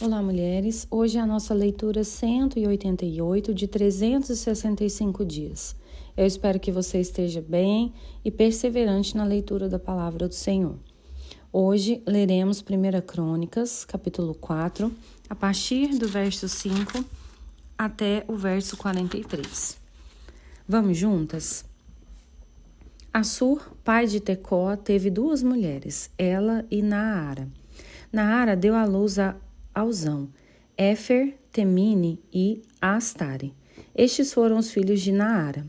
Olá, mulheres! Hoje é a nossa leitura 188 de 365 dias. Eu espero que você esteja bem e perseverante na leitura da palavra do Senhor. Hoje leremos 1 Crônicas, capítulo 4, a partir do verso 5 até o verso 43. Vamos juntas? Assur, pai de Tecó, teve duas mulheres, ela e Naara. Naara deu à luz a Alzão, Éfer, Temine e Astare. Estes foram os filhos de Naara.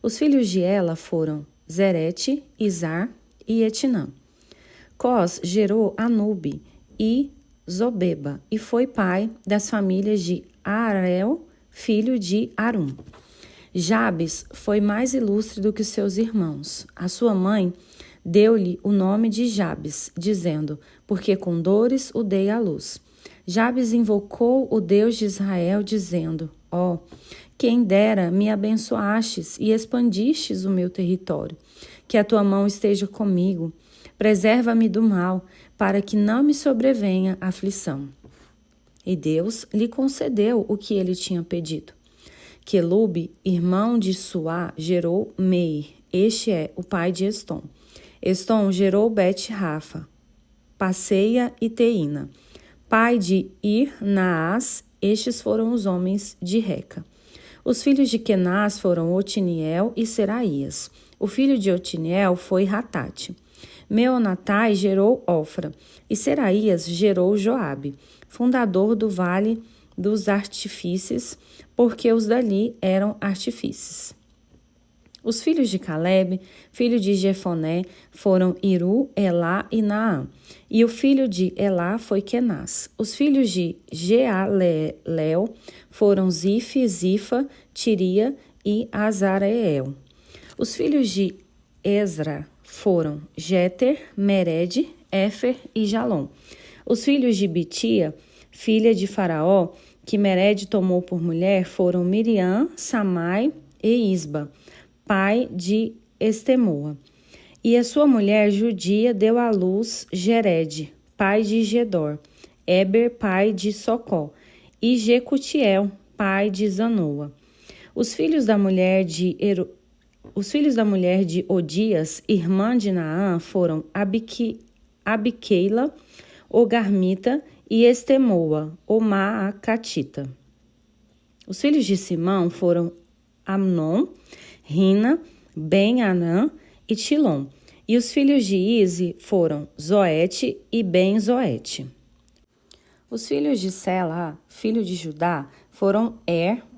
Os filhos de Ela foram Zerete, Izar e Etnã. Cós gerou Anube e Zobeba e foi pai das famílias de Arel, filho de Arum. Jabes foi mais ilustre do que seus irmãos. A sua mãe deu-lhe o nome de Jabes, dizendo, porque com dores o dei à luz. Jabes invocou o Deus de Israel, dizendo, quem dera me abençoastes e expandistes o meu território. Que a tua mão esteja comigo. Preserva-me do mal, para que não me sobrevenha aflição. E Deus lhe concedeu o que ele tinha pedido. Quelube, irmão de Suá, gerou Meir. Este é o pai de Estom. Estom gerou Bet-Rafa, Passeia e Teína. Pai de Ir-Naás, estes foram os homens de Reca. Os filhos de Kenaz foram Otiniel e Seraías. O filho de Otiniel foi Ratate. Meonatai gerou Ofra, e Seraías gerou Joabe, fundador do Vale dos Artífices, porque os dali eram artífices. Os filhos de Caleb, filho de Jefoné, foram Iru, Elá e Naã. E o filho de Elá foi Kenaz. Os filhos de Jealelel foram Zife, Zifa, Tiria e Azareel. Os filhos de Ezra foram Jeter, Mered, Éfer e Jalom. Os filhos de Bitia, filha de Faraó, que Mered tomou por mulher, foram Miriam, Samai e Isba, pai de Estemoa. E a sua mulher judia deu à luz Gered, pai de Gedor, Eber, pai de Socó, e Jecutiel, pai de Zanoa. Os filhos da mulher de Odias, irmã de Naã, foram Abiqueila, Ogarmita e Estemoa, o Maacatita. Os filhos de Simão foram Amnon, Rina, Ben-Anã e Tilom. E os filhos de Ize foram Zoete e Ben-Zoete. Os filhos de Sela, filho de Judá, foram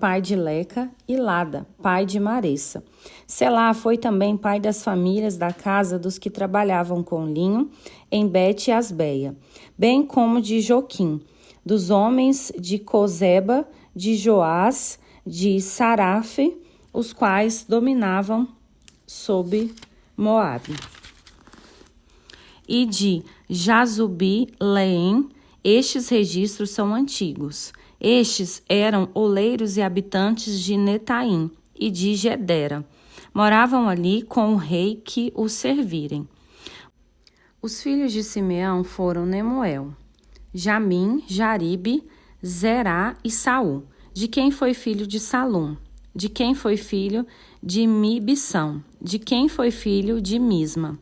pai de Leca, e Lada, pai de Maressa. Selá foi também pai das famílias da casa dos que trabalhavam com linho em Bet-Asbeia, bem como de Joquim, dos homens de Cozeba, de Joás, de Sarafe, os quais dominavam sobre Moabe. E de Jazubi-Leém, estes registros são antigos. Estes eram oleiros e habitantes de Netaim e de Gedera. Moravam ali com o rei que os servirem. Os filhos de Simeão foram Nemuel, Jamim, Jaribe, Zerá e Saul, de quem foi filho de Salum, de quem foi filho de Mibissão, de quem foi filho de Misma.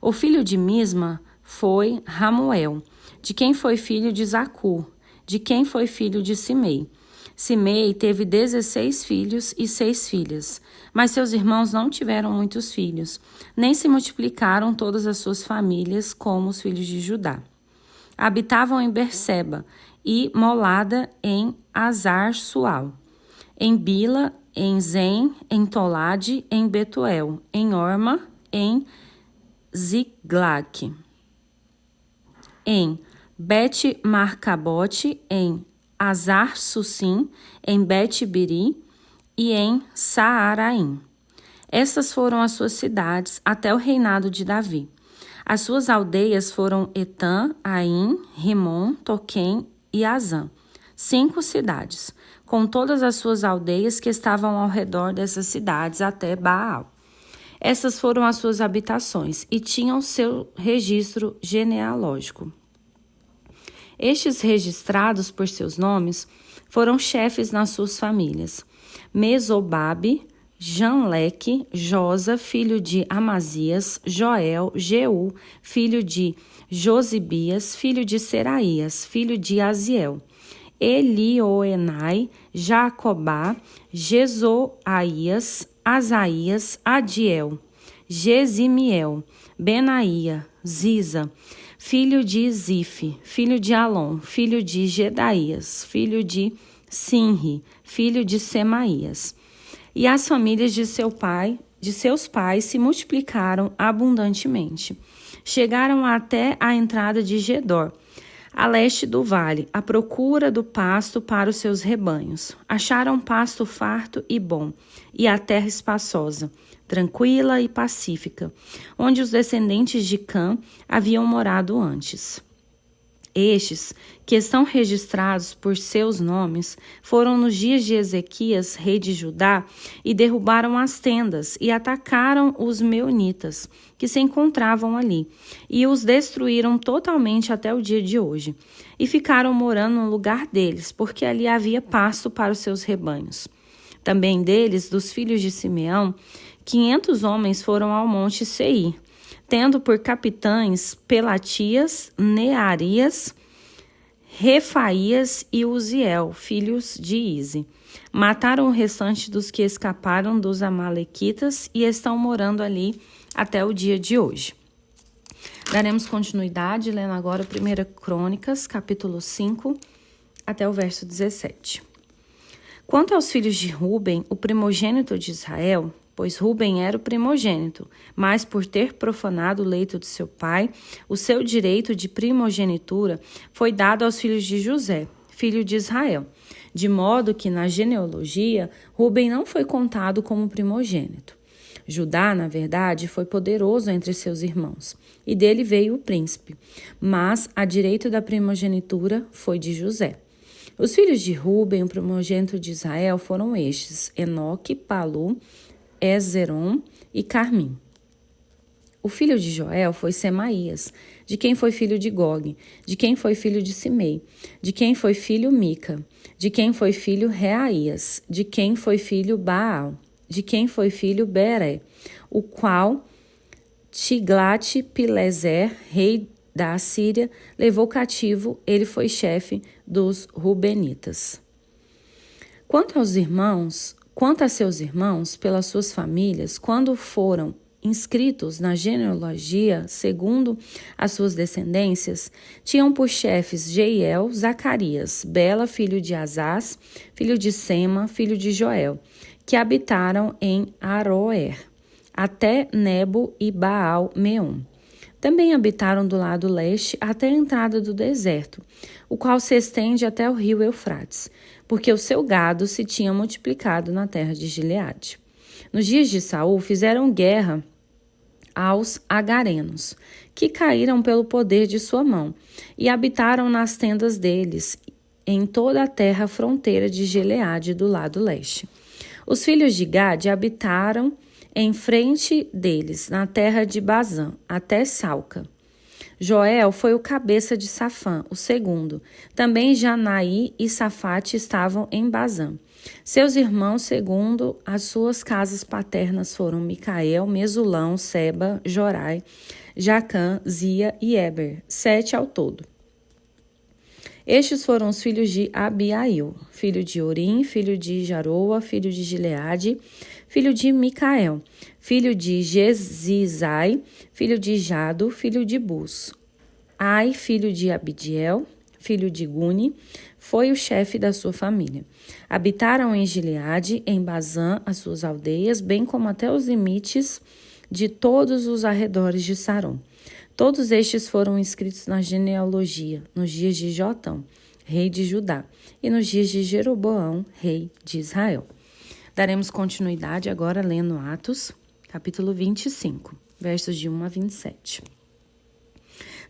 O filho de Misma foi Ramuel, de quem foi filho de Zacur, de quem foi filho de Simei. Simei teve 16 filhos e 6 filhas, mas seus irmãos não tiveram muitos filhos, nem se multiplicaram todas as suas famílias como os filhos de Judá. Habitavam em Berseba e Molada em Azar-Sual, em Bila, em Zem, em Tolade, em Betuel, em Orma, em Ziglag, em Bet-Marcabote, em Azar-Sussim, em Bet-Biri e em Saaraim. Estas foram as suas cidades até o reinado de Davi. As suas aldeias foram Etã, Aim, Rimon, Toquém e Azã, 5 cidades, com todas as suas aldeias que estavam ao redor dessas cidades até Baal. Essas foram as suas habitações e tinham seu registro genealógico. Estes registrados por seus nomes foram chefes nas suas famílias: Mesobabe, Janleque, Josa, filho de Amazias, Joel, Jeú, filho de Josibias, filho de Seraías, filho de Aziel, Elioenai, Jacobá, Jezoaías, Asaías, Adiel, Gesimiel, Benaía, Ziza, filho de Zife, filho de Alon, filho de Gedaías, filho de Sinri, filho de Semaías. E as famílias de seus pais se multiplicaram abundantemente. Chegaram até a entrada de Gedor, a leste do vale, à procura do pasto para os seus rebanhos. Acharam pasto farto e bom, e a terra espaçosa, tranquila e pacífica, onde os descendentes de Cã haviam morado antes. Estes, que estão registrados por seus nomes, foram nos dias de Ezequias, rei de Judá, e derrubaram as tendas e atacaram os meunitas, que se encontravam ali, e os destruíram totalmente até o dia de hoje. E ficaram morando no lugar deles, porque ali havia pasto para os seus rebanhos. Também deles, dos filhos de Simeão, 500 homens foram ao monte Seir, tendo por capitães Pelatias, Nearias, Refaías e Uziel, filhos de Ize. Mataram o restante dos que escaparam dos amalequitas e estão morando ali até o dia de hoje. Daremos continuidade lendo agora 1 Crônicas, capítulo 5, até o verso 17. Quanto aos filhos de Ruben, o primogênito de Israel, pois Ruben era o primogênito, mas por ter profanado o leito de seu pai, o seu direito de primogenitura foi dado aos filhos de José, filho de Israel, de modo que na genealogia Ruben não foi contado como primogênito. Judá, na verdade, foi poderoso entre seus irmãos, e dele veio o príncipe, mas a direito da primogenitura foi de José. Os filhos de Ruben, o primogênito de Israel, foram estes: Enoque, Palu, Ezeron e Carmim. O filho de Joel foi Semaías, de quem foi filho de Gog, de quem foi filho de Simei, de quem foi filho Mica, de quem foi filho Reaías, de quem foi filho Baal, de quem foi filho Beré, o qual Tiglat-Pileser, rei da Assíria, levou cativo. Ele foi chefe dos Rubenitas. Quanto a seus irmãos, pelas suas famílias, quando foram inscritos na genealogia, segundo as suas descendências, tinham por chefes Jeiel, Zacarias, Bela, filho de Azaz, filho de Sema, filho de Joel, que habitaram em Aroer, até Nebo e Baal-Meon. Também habitaram do lado leste até a entrada do deserto, o qual se estende até o rio Eufrates, porque o seu gado se tinha multiplicado na terra de Gileade. Nos dias de Saul fizeram guerra aos agarenos, que caíram pelo poder de sua mão, e habitaram nas tendas deles, em toda a terra fronteira de Gileade do lado leste. Os filhos de Gade habitaram em frente deles, na terra de Bazã, até Salca. Joel foi o cabeça de Safã, o segundo. Também Janaí e Safate estavam em Bazã. Seus irmãos, segundo as suas casas paternas, foram Micael, Mesulão, Seba, Jorai, Jacã, Zia e Eber, 7 ao todo. Estes foram os filhos de Abiail, filho de Orim, filho de Jaroa, filho de Gileade, filho de Micael, filho de Jezizai, filho de Jado, filho de Bus. Ai, filho de Abidiel, filho de Guni, foi o chefe da sua família. Habitaram em Gileade, em Bazã, as suas aldeias, bem como até os limites de todos os arredores de Saron. Todos estes foram inscritos na genealogia, nos dias de Jotão, rei de Judá, e nos dias de Jeroboão, rei de Israel. Daremos continuidade agora lendo Atos, capítulo 25, versos de 1 a 27.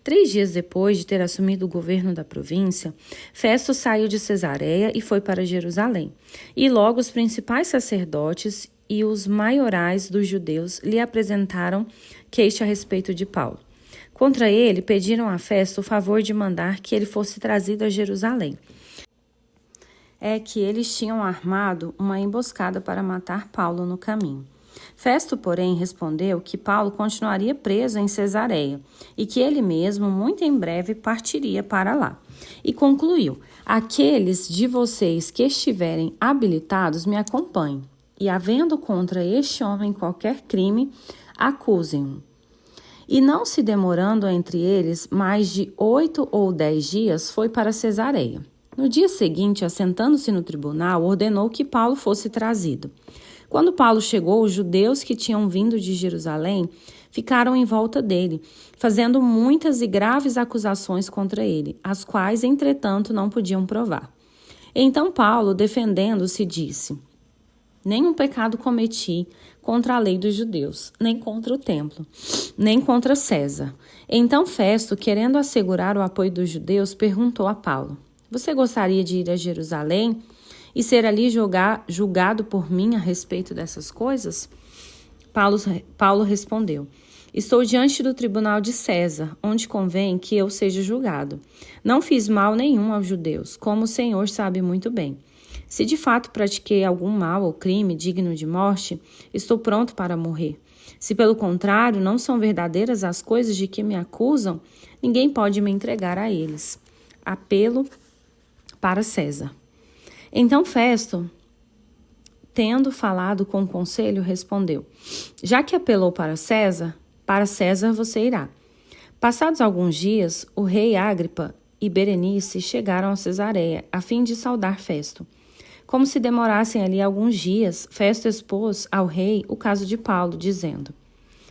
3 dias depois de ter assumido o governo da província, Festo saiu de Cesareia e foi para Jerusalém. E logo os principais sacerdotes e os maiorais dos judeus lhe apresentaram queixa a respeito de Paulo. Contra ele, pediram a Festo o favor de mandar que ele fosse trazido a Jerusalém. É que eles tinham armado uma emboscada para matar Paulo no caminho. Festo, porém, respondeu que Paulo continuaria preso em Cesareia e que ele mesmo, muito em breve, partiria para lá. E concluiu: aqueles de vocês que estiverem habilitados me acompanhem, e havendo contra este homem qualquer crime, acusem-o. E não se demorando entre eles mais de 8 ou 10 dias, foi para Cesareia. No dia seguinte, assentando-se no tribunal, ordenou que Paulo fosse trazido. Quando Paulo chegou, os judeus que tinham vindo de Jerusalém ficaram em volta dele, fazendo muitas e graves acusações contra ele, as quais, entretanto, não podiam provar. Então Paulo, defendendo-se, disse: nenhum pecado cometi contra a lei dos judeus, nem contra o templo, nem contra César. Então Festo, querendo assegurar o apoio dos judeus, perguntou a Paulo: você gostaria de ir a Jerusalém e ser ali julgado por mim a respeito dessas coisas? Paulo respondeu: estou diante do tribunal de César, onde convém que eu seja julgado. Não fiz mal nenhum aos judeus, como o Senhor sabe muito bem. Se de fato pratiquei algum mal ou crime digno de morte, estou pronto para morrer. Se pelo contrário não são verdadeiras as coisas de que me acusam, ninguém pode me entregar a eles. Apelo para César. Então Festo, tendo falado com o conselho, respondeu: já que apelou para César você irá. Passados alguns dias, o rei Agripa e Berenice chegaram a Cesareia, a fim de saudar Festo. Como se demorassem ali alguns dias, Festo expôs ao rei o caso de Paulo, dizendo: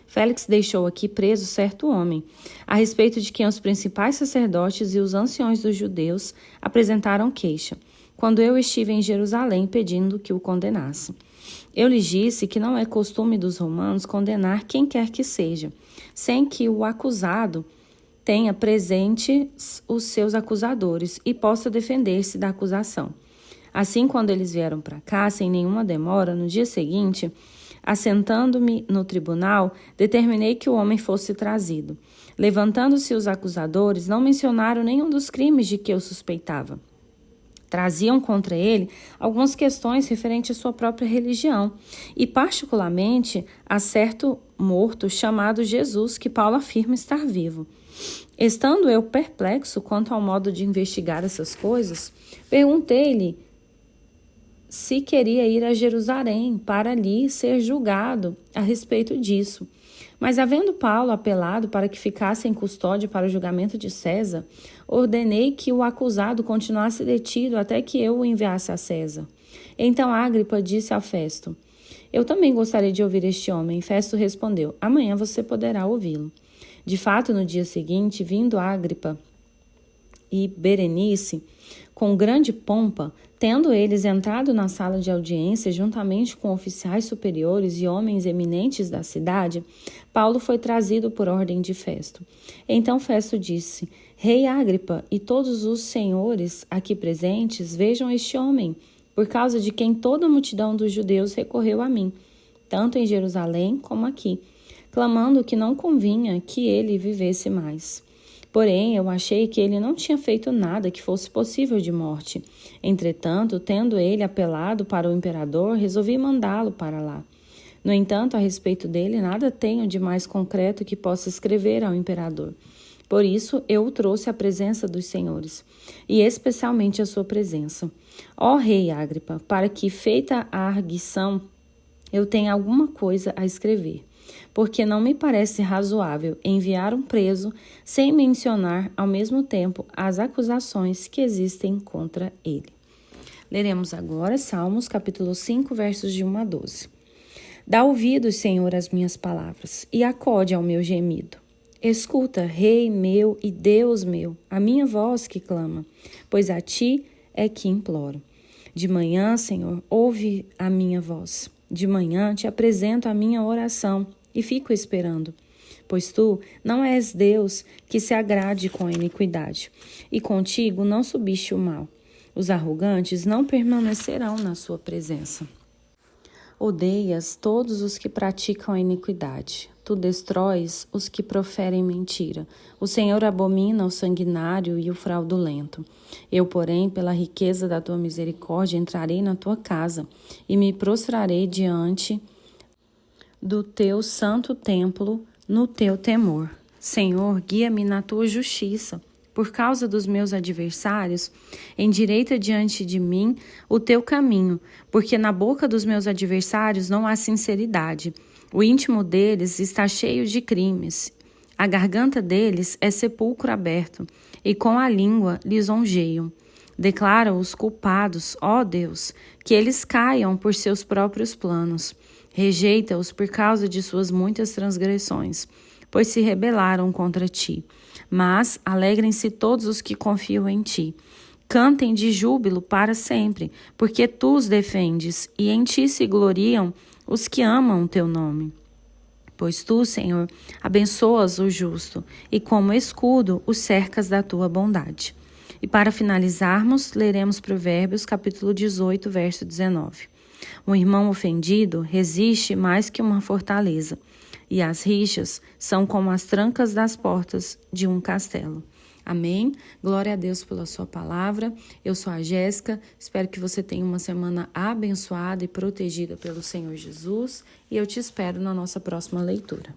Félix deixou aqui preso certo homem, a respeito de quem os principais sacerdotes e os anciões dos judeus apresentaram queixa, quando eu estive em Jerusalém pedindo que o condenasse. Eu lhes disse que não é costume dos romanos condenar quem quer que seja, sem que o acusado tenha presentes os seus acusadores e possa defender-se da acusação. Assim, quando eles vieram para cá, sem nenhuma demora, no dia seguinte, assentando-me no tribunal, determinei que o homem fosse trazido. Levantando-se os acusadores, não mencionaram nenhum dos crimes de que eu suspeitava. Traziam contra ele algumas questões referentes à sua própria religião e, particularmente, a certo morto chamado Jesus, que Paulo afirma estar vivo. Estando eu perplexo quanto ao modo de investigar essas coisas, perguntei-lhe se queria ir a Jerusalém para ali ser julgado a respeito disso. Mas, havendo Paulo apelado para que ficasse em custódia para o julgamento de César, ordenei que o acusado continuasse detido até que eu o enviasse a César. Então Agripa disse a Festo: eu também gostaria de ouvir este homem. Festo respondeu: amanhã você poderá ouvi-lo. De fato, no dia seguinte, vindo Agripa e Berenice, com grande pompa, tendo eles entrado na sala de audiência juntamente com oficiais superiores e homens eminentes da cidade, Paulo foi trazido por ordem de Festo. Então Festo disse: Rei Agripa e todos os senhores aqui presentes, vejam este homem, por causa de quem toda a multidão dos judeus recorreu a mim, tanto em Jerusalém como aqui, clamando que não convinha que ele vivesse mais. Porém, eu achei que ele não tinha feito nada que fosse possível de morte. Entretanto, tendo ele apelado para o imperador, resolvi mandá-lo para lá. No entanto, a respeito dele, nada tenho de mais concreto que possa escrever ao imperador. Por isso, eu o trouxe à presença dos senhores, e especialmente à sua presença. Ó rei Agripa, para que, feita a arguição, eu tenha alguma coisa a escrever. Porque não me parece razoável enviar um preso sem mencionar ao mesmo tempo as acusações que existem contra ele. Leremos agora Salmos, capítulo 5, versos de 1 a 12. Dá ouvidos, Senhor, às minhas palavras, e acode ao meu gemido. Escuta, Rei meu e Deus meu, a minha voz que clama, pois a ti é que imploro. De manhã, Senhor, ouve a minha voz. De manhã te apresento a minha oração e fico esperando, pois tu não és Deus que se agrade com a iniquidade, e contigo não subiste o mal. Os arrogantes não permanecerão na sua presença. Odeias todos os que praticam a iniquidade. Tu tu destróis os que proferem mentira. O Senhor abomina o sanguinário e o fraudulento. Eu, porém, pela riqueza da tua misericórdia, entrarei na tua casa e me prostrarei diante do teu santo templo no teu temor. Senhor, guia-me na tua justiça. Por causa dos meus adversários, endireita diante de mim o teu caminho, porque na boca dos meus adversários não há sinceridade. O íntimo deles está cheio de crimes. A garganta deles é sepulcro aberto, e com a língua lisonjeiam. Declara os culpados, ó Deus, que eles caiam por seus próprios planos. Rejeita-os por causa de suas muitas transgressões, pois se rebelaram contra ti. Mas alegrem-se todos os que confiam em ti. Cantem de júbilo para sempre, porque tu os defendes, e em ti se gloriam os que amam o teu nome. Pois tu, Senhor, abençoas o justo, e como escudo o cercas da tua bondade. E para finalizarmos, leremos Provérbios, capítulo 18, verso 19. Um irmão ofendido resiste mais que uma fortaleza, e as rixas são como as trancas das portas de um castelo. Amém? Glória a Deus pela sua palavra. Eu sou a Jéssica, espero que você tenha uma semana abençoada e protegida pelo Senhor Jesus, e eu te espero na nossa próxima leitura.